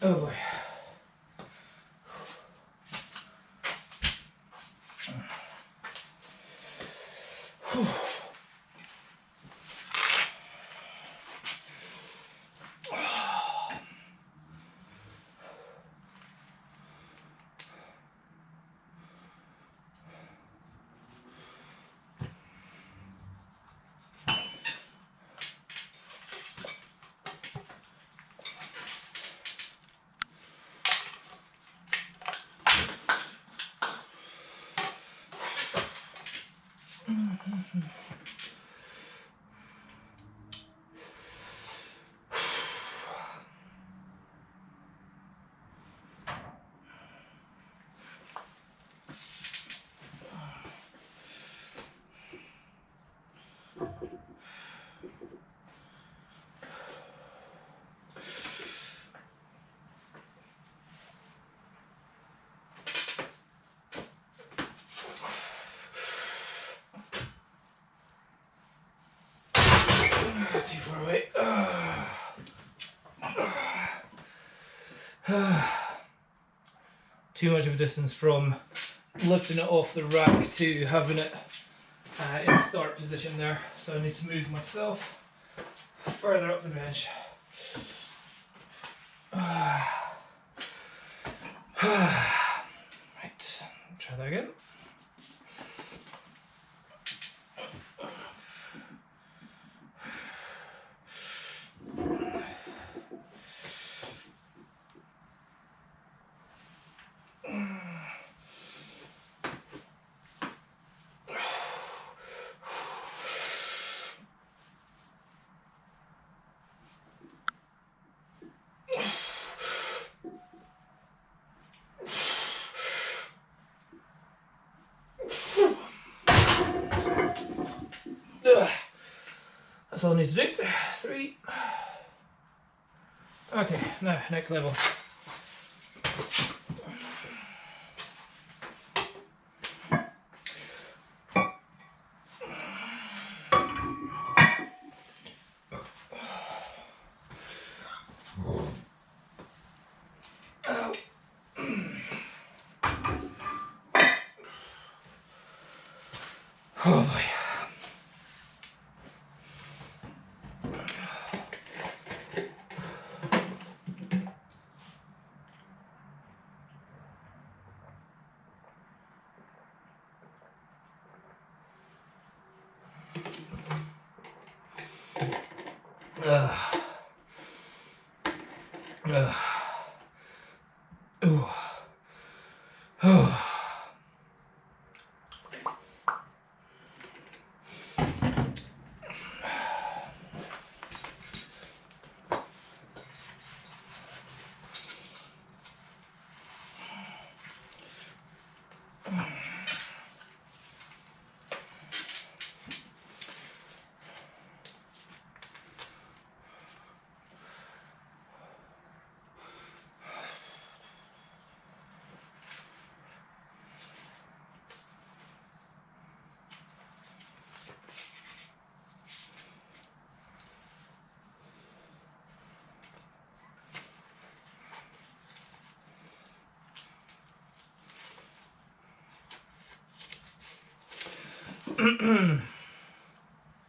Oh boy. Too far away. Too much of a distance from lifting it off the rack to having it in the start position there. So I need to move myself further up the bench. Right, try that again. That's all I need to do. 3. Okay, now next level. Oh boy.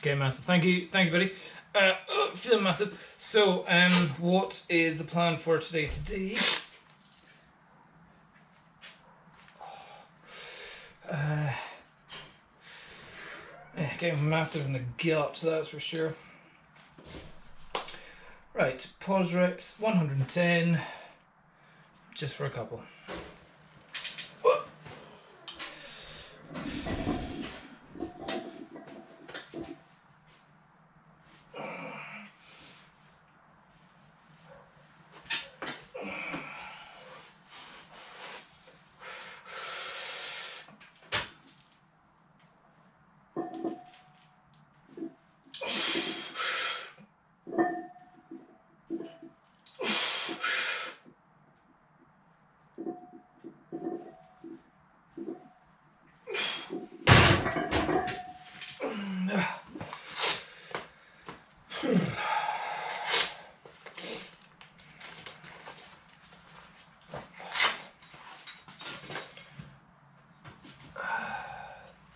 Okay, massive. Thank you, buddy. Feeling massive. So, what is the plan for today? Getting massive in the gut, that's for sure. Right, pause reps, 110, just for a couple.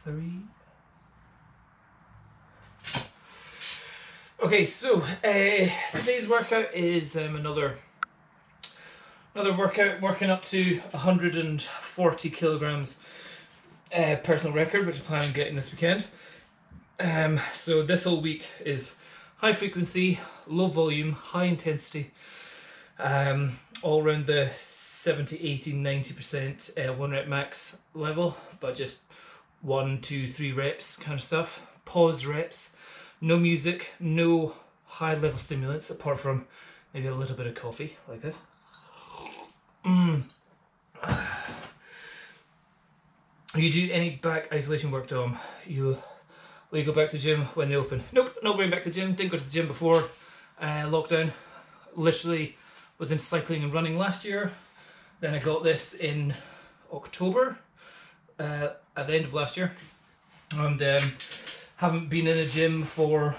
3. Okay, so today's workout is another workout working up to 140 kilograms personal record, which I'm planning on getting this weekend. So this whole week is high frequency, low volume, high intensity, all around the 70, 80, 90% 1 rep max level, but just 1, 2, 3 reps kind of stuff. Pause reps, no music, no high level stimulants apart from maybe a little bit of coffee like this. You do any back isolation work, Dom? Will you go back to the gym when they open? Nope, not going back to the gym. Didn't go to the gym before lockdown. Literally was into cycling and running last year. Then I got this in October at the end of last year. And haven't been in a gym for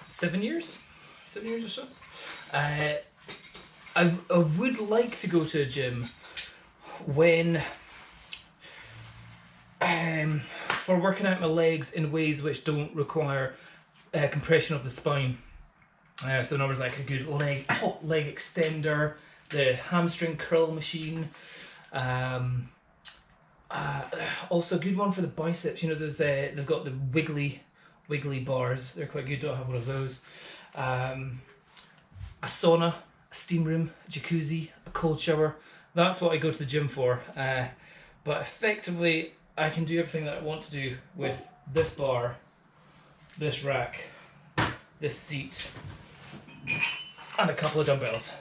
7 years. 7 years or so. I would like to go to a gym when for working out my legs in ways which don't require compression of the spine. So in other words, like a good leg extender, the hamstring curl machine. Also a good one for the biceps. You know, those they've got the wiggly bars. They're quite good. Don't have one of those. A sauna, a steam room, a jacuzzi, a cold shower. That's what I go to the gym for. But effectively, I can do everything that I want to do with this bar, this rack, this seat, and a couple of dumbbells.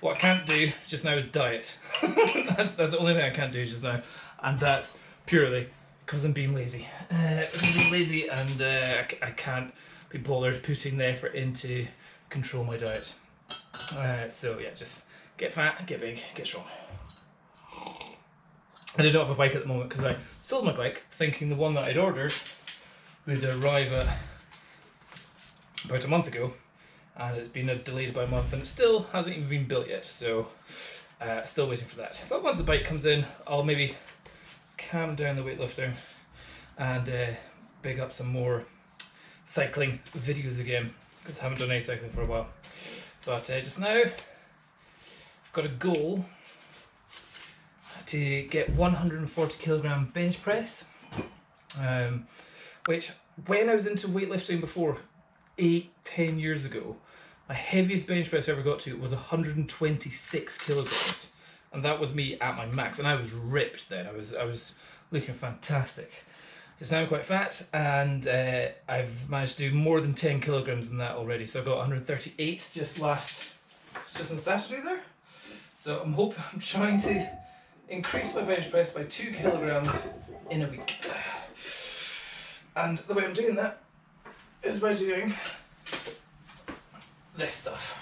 What I can't do just now is diet. that's the only thing I can't do just now, and that's purely because I'm being lazy. And I can't be bothered putting the effort in to control my diet. So yeah, just get fat, get big, get strong. And I don't have a bike at the moment because I sold my bike thinking the one that I'd ordered would arrive at about a month ago, and it's been delayed by a month and it still hasn't even been built yet, so still waiting for that. But once the bike comes in, I'll maybe calm down the weightlifting and big up some more cycling videos again, because I haven't done any cycling for a while. But just now I've got a goal to get 140 kilogram bench press, which when I was into weightlifting before 8-10 years ago, my heaviest bench press I ever got to was 126 kilograms, and that was me at my max, and I was ripped then. I was looking fantastic. Just now I'm quite fat, and I've managed to do more than 10 kilograms than that already. So I got 138 just on Saturday there. So I'm trying to increase my bench press by 2 kilograms in a week. And the way I'm doing that is by doing this stuff.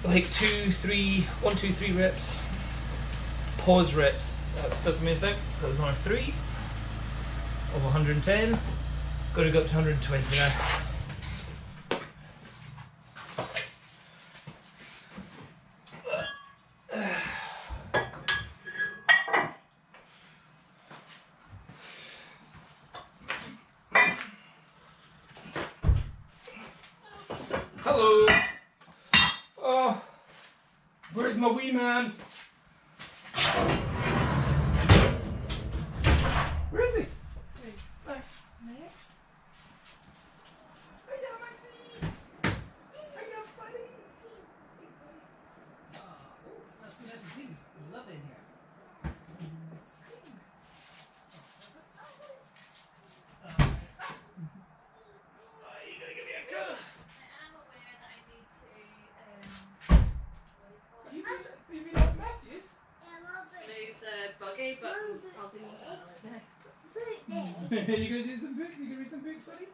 Like 1, 2, 3 reps. Pause reps. That's the main thing. So there's now 3 of 110. Got to go up to 120 now. Hello. Oh, where's my wee man? Where is he? Hey, Max. Hiya, Maxie. Hiya, buddy. Oh, that's good as you do. Love it in here. You gotta give me a cuddle. You've been at Matthews? Move the buggy, but I'll do that. You gonna do some books? You gonna read some books, buddy?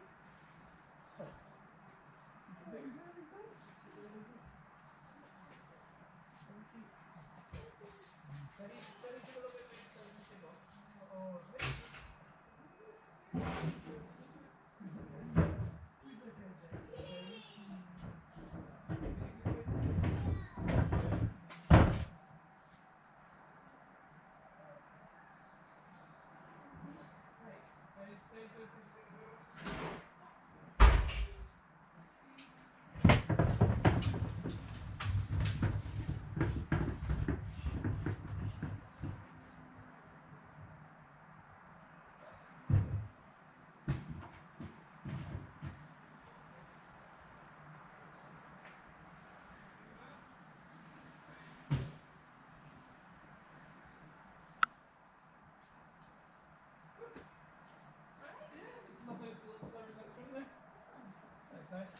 That's nice.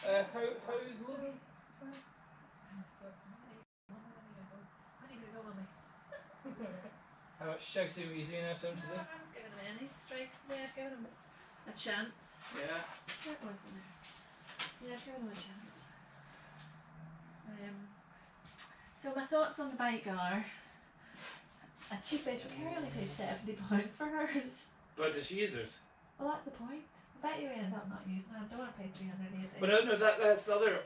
How's London? How much shouting were you doing out today? I'm giving him any strikes today. I've given him a chance. Yeah. That one's in there. Yeah, I've given him a chance. So my thoughts on the bike are a cheapish. Carrie only paid £70 for hers. But does she use hers? Well, that's the point. I bet you end up not using it. I don't want to pay £380. But no, that's the other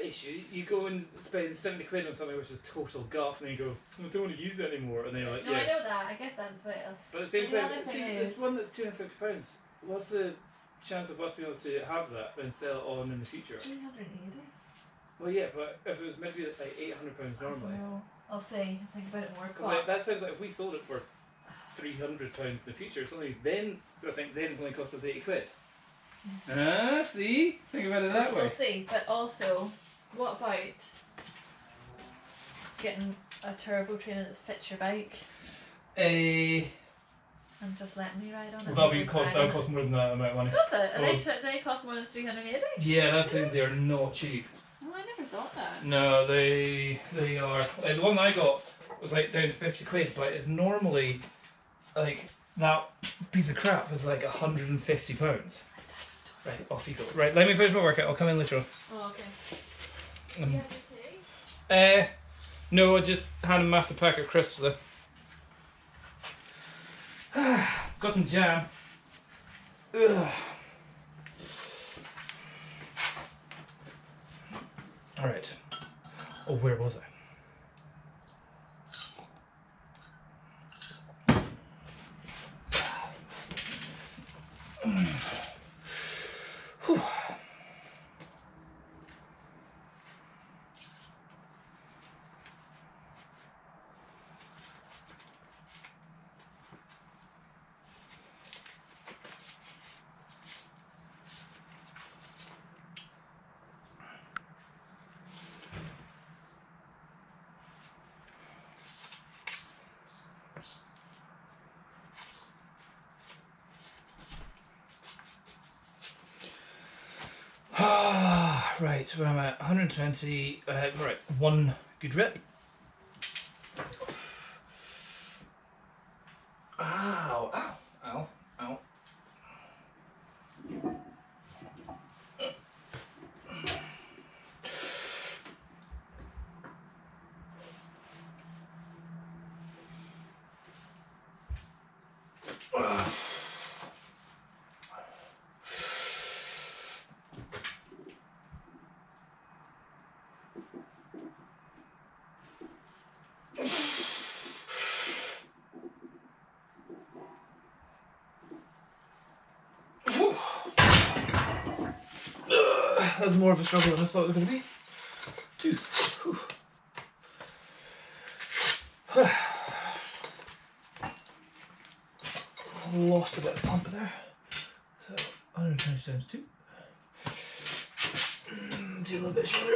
issue. You go and spend 70 quid on something which is total guff, and then you go, I don't want to use it anymore, and then you're like, No, yeah. I know that. I get that as well. But at the same But the time, other see, thing this is- one that's £250. What's the chance of us being able to have that and sell it on in the future? 380. Well, yeah, but if it was maybe like £800 normally. No, I'll see. Think about it more. Because like, that sounds like if we sold it for £300 in the future, it's only then, I think then it's only cost us 80 quid. Ah, see? Think about it that way. We'll see. But also, what about getting a turbo trainer that fits your bike and just letting me ride on it? That'll cost more than that amount of money. Does it? And Oh. they cost more than 380. Yeah, that's the thing, they're not cheap. Oh, I never thought that. No, they are. Like, the one I got was like down to 50 quid, but it's normally like that piece of crap is like £150. Right, off you go. Right, let me finish my workout. I'll come in later on. Oh, okay. Um, You have a tea? No, I just had a massive pack of crisps though. Got some jam. Ugh. Alright. Oh, where was I? Whew. Right, where am I at? 120. Right, one good rip. Ow, ow, ow, ow. That was more of a struggle than I thought it was going to be. Two. Lost a bit of pump there. So 120 times 2. Do a little bit shorter.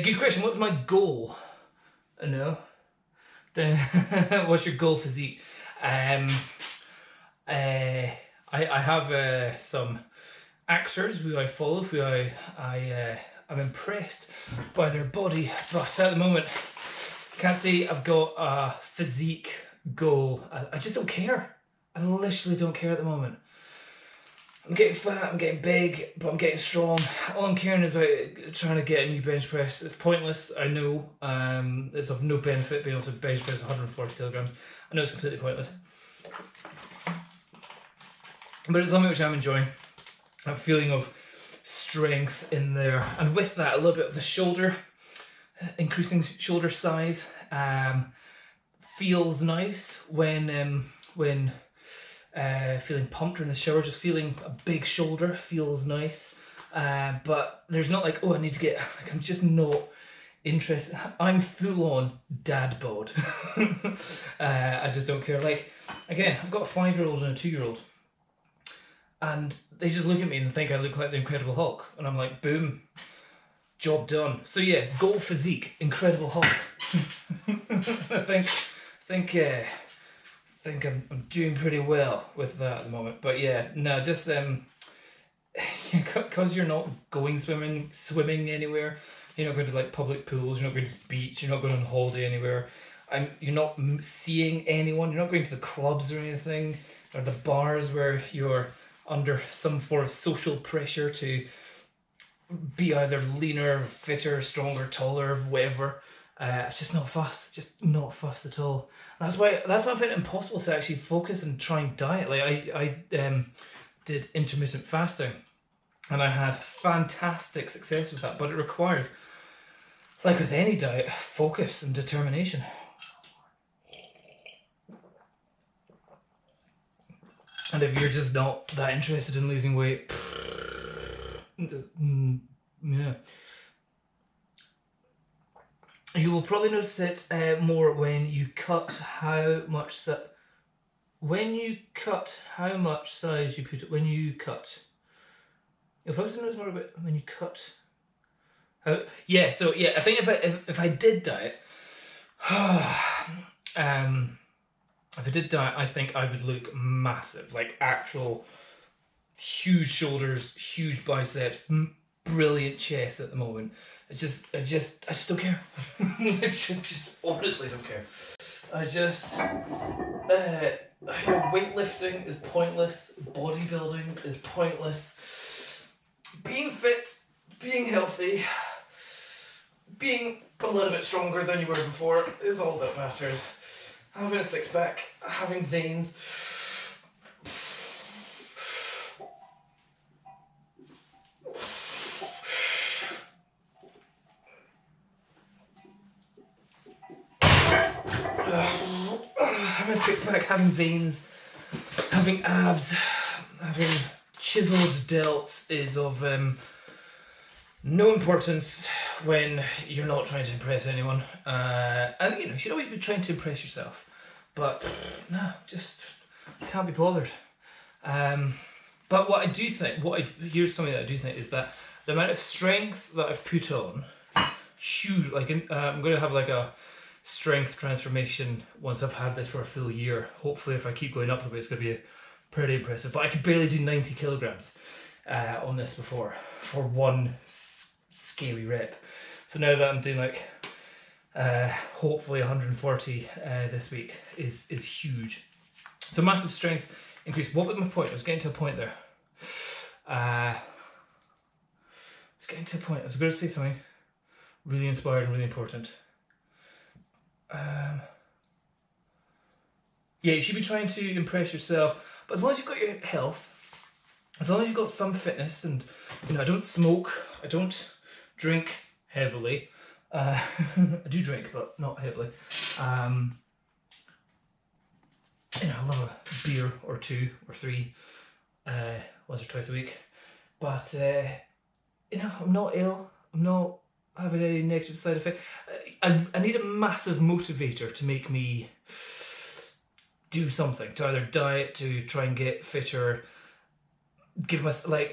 Good question. What's my goal? No. What's your goal physique? I have some actors who I follow, who I'm impressed by their body, but at the moment, can't say I've got a physique goal. I just don't care. I literally don't care at the moment. I'm getting fat, I'm getting big, but I'm getting strong. All I'm caring is about trying to get a new bench press. It's pointless, I know. It's of no benefit being able to bench press 140 kilograms. I know it's completely pointless. But it's something which I'm enjoying. A feeling of strength in there. And with that, a little bit of the shoulder, increasing shoulder size. Feels nice when feeling pumped in the shower, just feeling a big shoulder feels nice. But there's not like, oh, I need to get, like, I'm just not interested. I'm full on dad bod. I just don't care. Like, again, I've got a 5-year-old and a 2-year-old. And they just look at me and think I look like the Incredible Hulk. And I'm like, boom, job done. So yeah, goal physique, Incredible Hulk. I think I'm doing pretty well with that at the moment. But yeah, no, just because you're not going swimming anywhere. You're not going to like public pools. You're not going to the beach. You're not going on holiday anywhere. You're not seeing anyone. You're not going to the clubs or anything, or the bars where you're under some form of social pressure to be either leaner, fitter, stronger, taller, whatever. It's just not fussed. Just not fussed at all. And that's why I find it impossible to actually focus and try and diet. Like I did intermittent fasting, and I had fantastic success with that. But it requires, like with any diet, focus and determination. And if you're just not that interested in losing weight, yeah. You will probably notice it more when you cut how much size you put it. When you cut, you'll probably notice more about when you cut. I think if I did diet, if I did diet, I think I would look massive, like actual huge shoulders, huge biceps, brilliant chest at the moment. I just don't care. I just honestly don't care. Weightlifting is pointless. Bodybuilding is pointless. Being fit, being healthy, being a little bit stronger than you were before is all that matters. Having a six pack, having veins. Having a six pack, having veins, having abs, having chiseled delts is of no importance when you're not trying to impress anyone. And you should always be trying to impress yourself. But no, just can't be bothered. But what I do think, here's something that I do think is that the amount of strength that I've put on, huge. Like I'm going to have like a strength transformation once I've had this for a full year. Hopefully, if I keep going up the way, it's going to be pretty impressive. But I could barely do 90 kilograms on this before for one scary rep. So now that I'm doing like hopefully 140 this week is huge. So massive strength increase. What was my point? I was getting to a point there. I was going to say something really inspired and really important. Yeah, you should be trying to impress yourself, but as long as you've got your health, as long as you've got some fitness, and I don't smoke, I don't drink heavily. I do drink, but not heavily. I love a beer or 2 or 3, once or twice a week. But I'm not ill. I'm not having any negative side effect. I need a massive motivator to make me do something, to either diet, to try and get fitter.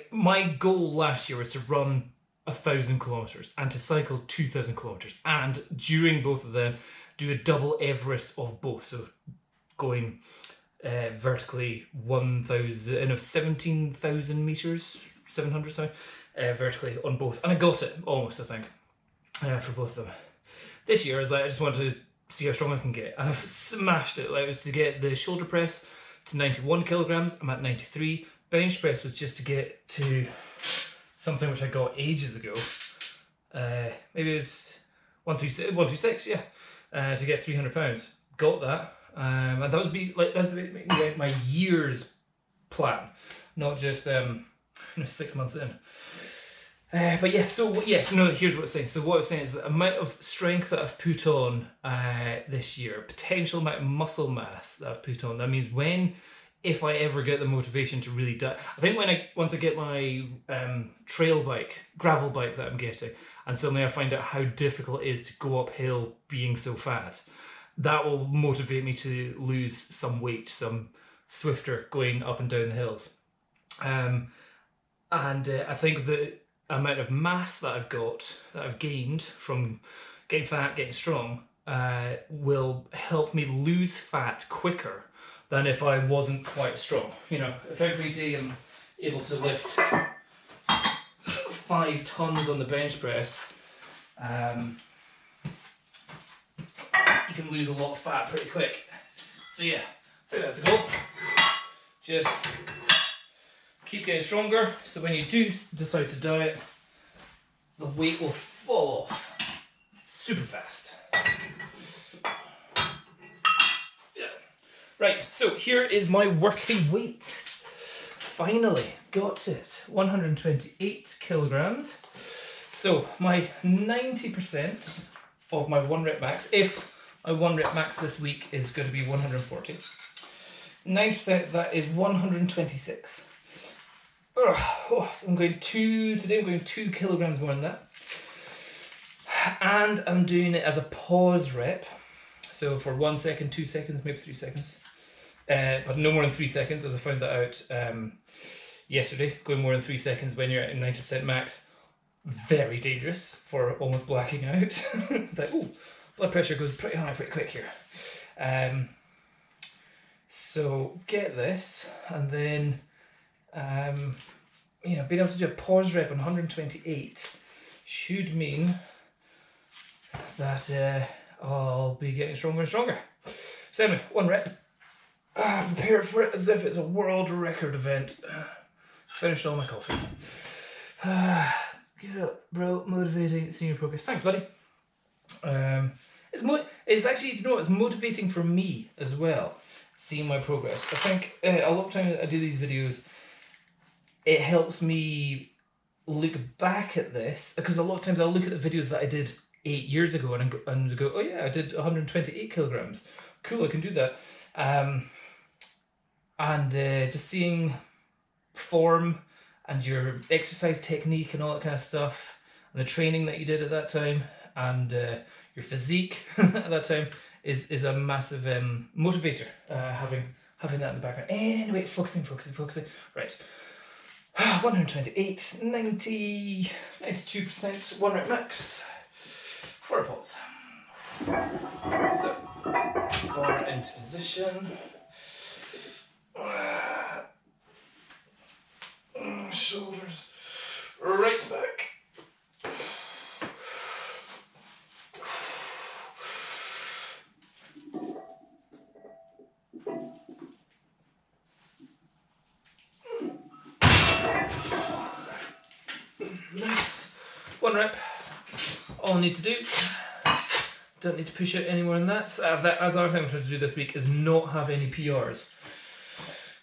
My goal last year was to run 1,000 kilometers and to cycle 2,000 kilometers, and during both of them do a double Everest of both. So going vertically 17,000 meters, 700, sorry, vertically on both, and I got it almost, I think, for both of them. This year, I just wanted to see how strong I can get, and I've smashed it. It was to get the shoulder press to 91 kilograms. I'm at 93. Bench press was just to get to something which I got ages ago. Maybe it was 136, yeah, to get 300 pounds. Got that, and that would that's my year's plan, not just 6 months in. But yeah, here's what it's saying. So what it's saying is the amount of strength that I've put on this year, potential amount of muscle mass that I've put on. That means if I ever get the motivation to really die, I think once I get my gravel bike that I'm getting, and suddenly I find out how difficult it is to go uphill being so fat, that will motivate me to lose some weight, some swifter going up and down the hills. And I think the amount of mass that I've gained from getting fat, getting strong, will help me lose fat quicker than if I wasn't quite strong. If every day I'm able to lift 5 tons on the bench press, you can lose a lot of fat pretty quick. So yeah, so that's the goal. Just keep getting stronger, so when you do decide to diet, the weight will fall off super fast. Yeah. Right, so here is my working weight. Finally got it. 128 kilograms. So my 90% of my 1 rep max, if my 1 rep max this week is going to be 140, 90% of that is 126. So I'm going 2 kilograms more than that, and I'm doing it as a pause rep, so for 1 second, 2 seconds, maybe 3 seconds, but no more than 3 seconds, as I found that out yesterday. Going more than 3 seconds when you're at 90% max, very dangerous for almost blacking out. It's like, blood pressure goes pretty high pretty quick here. So get this, and then being able to do a pause rep on 128 should mean that I'll be getting stronger and stronger. So anyway, 1 rep. Prepare for it as if it's a world record event. Finished all my coffee. Get up, bro. Motivating, seeing your progress. Thanks, buddy. It's actually, it's motivating for me as well, seeing my progress. I think a lot of times I do these videos, it helps me look back at this, because a lot of times I'll look at the videos that I did 8 years ago and go, oh yeah, I did 128 kilograms. Cool, I can do that. Just seeing form and your exercise technique and all that kind of stuff, and the training that you did at that time, and your physique at that time is a massive motivator, having that in the background. Anyway, focusing. Right. 128, 90, 92%, 1 rep max, for a pause. So, bar into position. Shoulders right back. Nice. 1 rep. All I need to do, don't need to push it anymore than that. That's the other thing I'm trying to do this week is not have any PRs.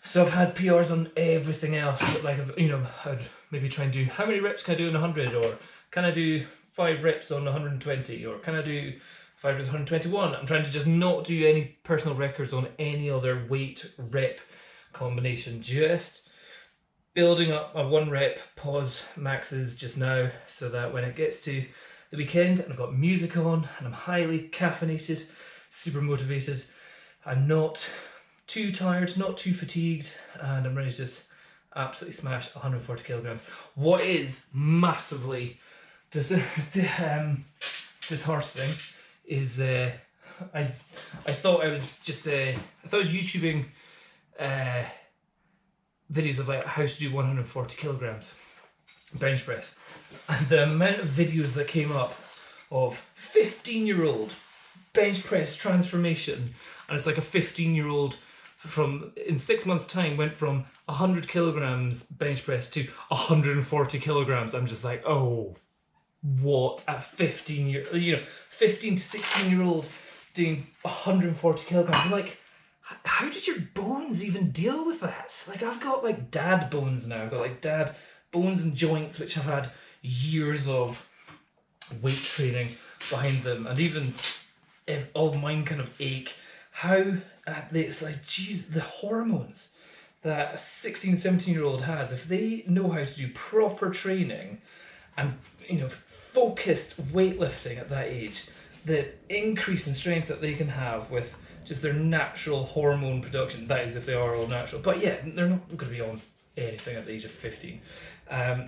So I've had PRs on everything else. Like, I'd maybe try and do how many reps can I do in 100, or can I do 5 reps on 120, or can I do 5 reps on 121? I'm trying to just not do any personal records on any other weight rep combination. Just building up my 1 rep pause maxes just now, so that when it gets to the weekend and I've got music on and I'm highly caffeinated, super motivated, I'm not too tired, not too fatigued, and I'm ready to just absolutely smash 140 kilograms. What is massively disheartening is I thought I was YouTubing videos of like how to do 140 kilograms bench press, and the amount of videos that came up of 15-year-old bench press transformation, and it's like a 15-year-old from in 6 months time went from 100 kilograms bench press to 140 kilograms. I'm just like, oh, what, at 15 to 16-year-old doing 140 kilograms? I'm like, how did your bones even deal with that? Like, I've got like dad bones now. I've got like dad bones and joints which have had years of weight training behind them, and even if all mine kind of ache. How it's like, geez, the hormones that a 16, 17-year-old has, if they know how to do proper training and focused weightlifting at that age, the increase in strength that they can have with just their natural hormone production, that is if they are all natural, but yeah, they're not going to be on anything at the age of 15,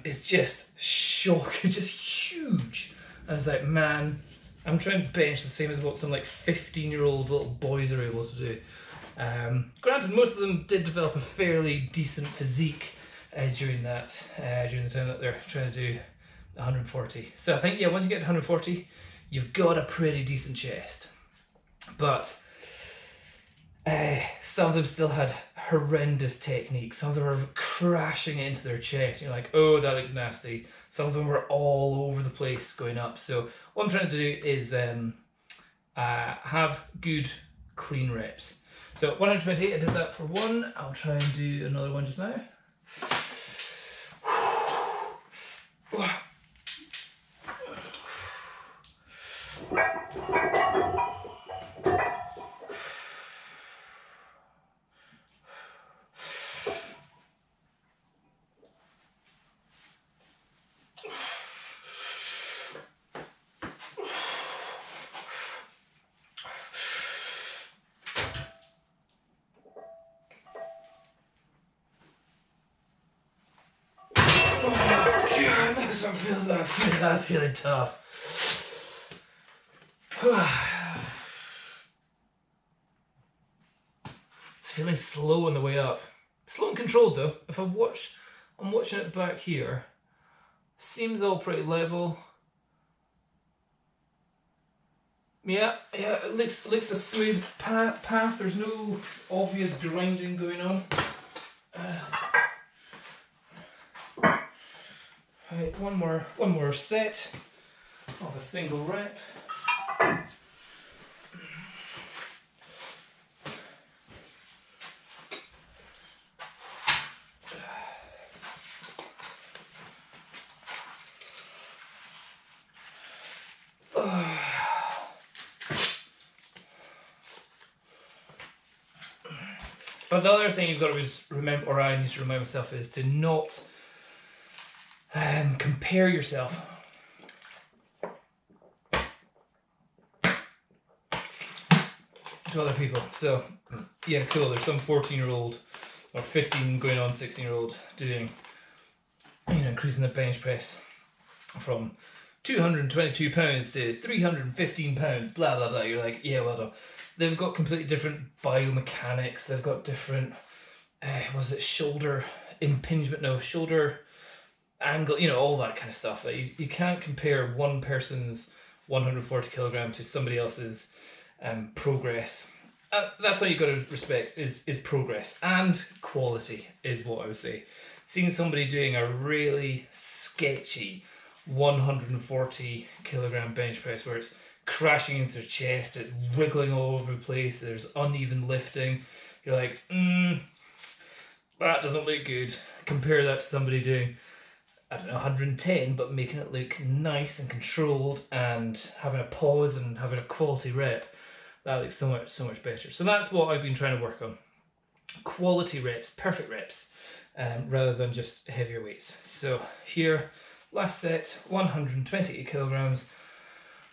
it's just shock. It's just huge. And it's like, man, I'm trying to bench the same as what some like 15-year-old little boys are able to do. Granted, most of them did develop a fairly decent physique during the time that they're trying to do 140. So I think, yeah, once you get to 140, you've got a pretty decent chest. But some of them still had horrendous techniques. Some of them were crashing into their chest. You're like, oh, that looks nasty. Some of them were all over the place going up. So what I'm trying to do is have good, clean reps. So 120, I did that for 1. I'll try and do another one just now. That's feeling tough. It's feeling slow on the way up. Slow and controlled though. If I'm watching it back here. Seems all pretty level. Yeah, it looks a smooth path. There's no obvious grinding going on. Right, one more set of a single rep. But the other thing you've got to remember, or I need to remind myself, is to not compare yourself to other people. So yeah, cool, there's some 14-year-old or 15 going on 16-year-old doing, increasing the bench press from 222 pounds to 315 pounds, blah blah blah. You're like, yeah, well done. They've got completely different biomechanics. They've got different shoulder impingement, shoulder angle, all that kind of stuff. Like you can't compare one person's 140 kilogram to somebody else's progress. That's what you've got to respect is progress, and quality is what I would say. Seeing somebody doing a really sketchy 140 kilogram bench press where it's crashing into their chest, it's wriggling all over the place, there's uneven lifting. You're like, that doesn't look good. Compare that to somebody doing, I don't know, 110, but making it look nice and controlled and having a pause and having a quality rep. That looks so much better. So that's what I've been trying to work on. Quality reps, perfect reps, rather than just heavier weights. So here, last set, 128 kilograms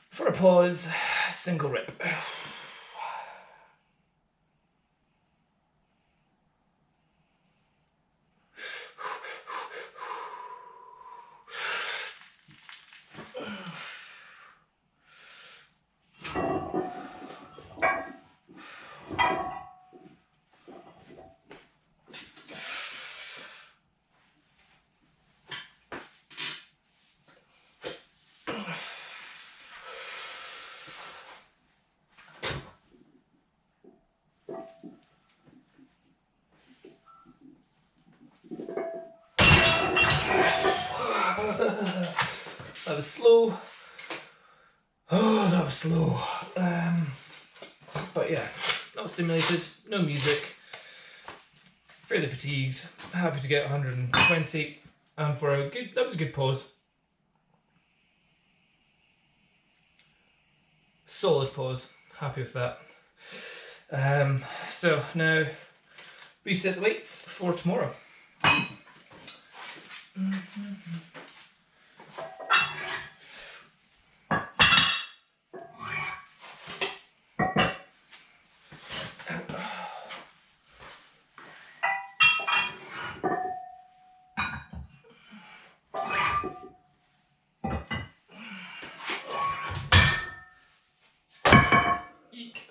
for a pause, single rep. That was slow. Oh, that was slow. But yeah, not stimulated, no music, fairly fatigued, happy to get 120, and for a good, that was a good pause. Solid pause, happy with that. So now, reset the weights for tomorrow. Eek.